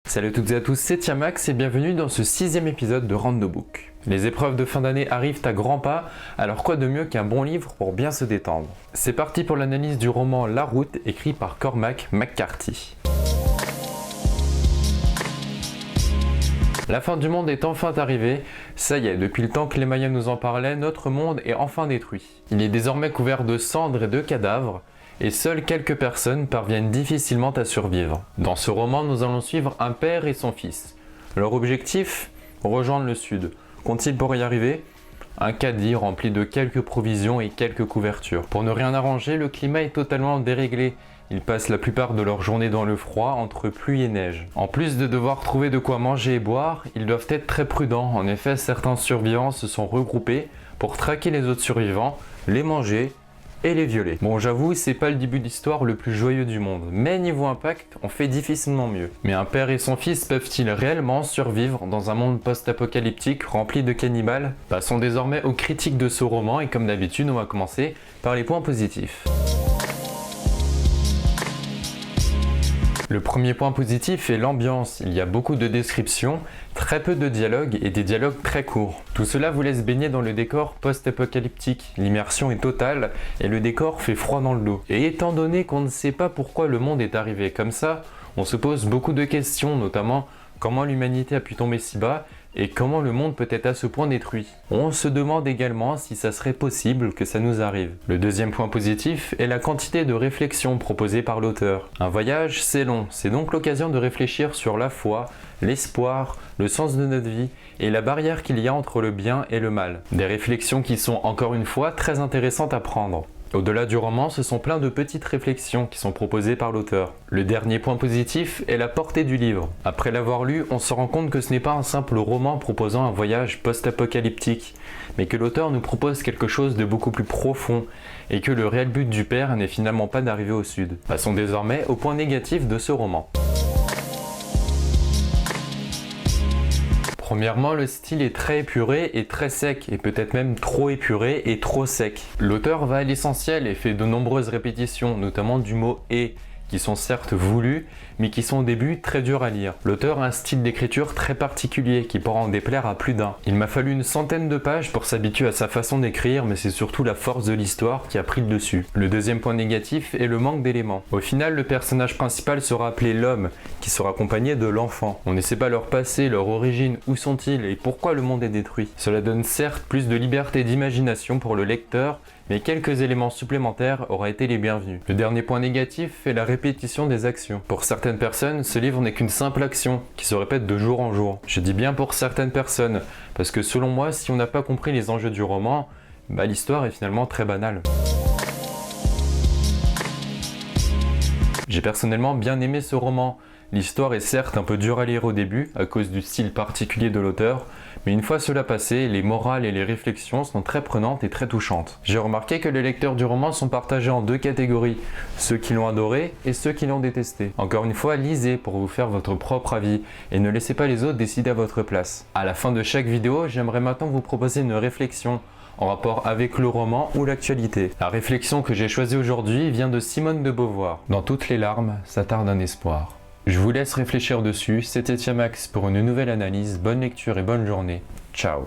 Salut à toutes et à tous, c'est Tiamax et bienvenue dans ce 6e épisode de Rando Book. Les épreuves de fin d'année arrivent à grands pas, alors quoi de mieux qu'un bon livre pour bien se détendre? C'est parti pour l'analyse du roman La Route, écrit par Cormac McCarthy. La fin du monde est enfin arrivée. Ça y est, depuis le temps que les Mayas nous en parlaient, notre monde est enfin détruit. Il est désormais couvert de cendres et de cadavres, et seules quelques personnes parviennent difficilement à survivre. Dans ce roman, nous allons suivre un père et son fils. Leur objectif? Rejoindre le sud. Qu'ont-ils pour y arriver? Un caddie rempli de quelques provisions et quelques couvertures. Pour ne rien arranger, le climat est totalement déréglé. Ils passent la plupart de leur journée dans le froid, entre pluie et neige. En plus de devoir trouver de quoi manger et boire, ils doivent être très prudents. En effet, certains survivants se sont regroupés pour traquer les autres survivants, les manger et les violer. Bon, j'avoue, c'est pas le début d'histoire le plus joyeux du monde, mais niveau impact, on fait difficilement mieux. Mais un père et son fils peuvent-ils réellement survivre dans un monde post-apocalyptique rempli de cannibales? Passons désormais aux critiques de ce roman et comme d'habitude, on va commencer par les points positifs. Le premier point positif est l'ambiance. Il y a beaucoup de descriptions, très peu de dialogues et des dialogues très courts. Tout cela vous laisse baigner dans le décor post-apocalyptique. L'immersion est totale et le décor fait froid dans le dos. Et étant donné qu'on ne sait pas pourquoi le monde est arrivé comme ça, on se pose beaucoup de questions, notamment comment l'humanité a pu tomber si bas et comment le monde peut être à ce point détruit. On se demande également si ça serait possible que ça nous arrive. Le deuxième point positif est la quantité de réflexions proposées par l'auteur. Un voyage, c'est long, c'est donc l'occasion de réfléchir sur la foi, l'espoir, le sens de notre vie et la barrière qu'il y a entre le bien et le mal. Des réflexions qui sont encore une fois très intéressantes à prendre. Au-delà du roman, ce sont plein de petites réflexions qui sont proposées par l'auteur. Le dernier point positif est la portée du livre. Après l'avoir lu, on se rend compte que ce n'est pas un simple roman proposant un voyage post-apocalyptique, mais que l'auteur nous propose quelque chose de beaucoup plus profond et que le réel but du père n'est finalement pas d'arriver au sud. Passons désormais au point négatif de ce roman. Premièrement, le style est très épuré et très sec, et peut-être même trop épuré et trop sec. L'auteur va à l'essentiel et fait de nombreuses répétitions, notamment du mot « et », qui sont certes voulus, mais qui sont au début très durs à lire. L'auteur a un style d'écriture très particulier, qui pourra en déplaire à plus d'un. Il m'a fallu une centaine de pages pour s'habituer à sa façon d'écrire, mais c'est surtout la force de l'histoire qui a pris le dessus. Le deuxième point négatif est le manque d'éléments. Au final, le personnage principal sera appelé l'homme, qui sera accompagné de l'enfant. On ne sait pas leur passé, leur origine, où sont-ils et pourquoi le monde est détruit. Cela donne certes plus de liberté d'imagination pour le lecteur, mais quelques éléments supplémentaires auraient été les bienvenus. Le dernier point négatif est la répétition des actions. Pour certaines personnes, ce livre n'est qu'une simple action qui se répète de jour en jour. Je dis bien pour certaines personnes, parce que selon moi, si on n'a pas compris les enjeux du roman, l'histoire est finalement très banale. J'ai personnellement bien aimé ce roman. L'histoire est certes un peu dure à lire au début, à cause du style particulier de l'auteur, mais une fois cela passé, les morales et les réflexions sont très prenantes et très touchantes. J'ai remarqué que les lecteurs du roman sont partagés en deux catégories, ceux qui l'ont adoré et ceux qui l'ont détesté. Encore une fois, lisez pour vous faire votre propre avis et ne laissez pas les autres décider à votre place. À la fin de chaque vidéo, j'aimerais maintenant vous proposer une réflexion en rapport avec le roman ou l'actualité. La réflexion que j'ai choisie aujourd'hui vient de Simone de Beauvoir. Dans toutes les larmes s'attarde un espoir. Je vous laisse réfléchir dessus, c'était Tiamax pour une nouvelle analyse, bonne lecture et bonne journée. Ciao.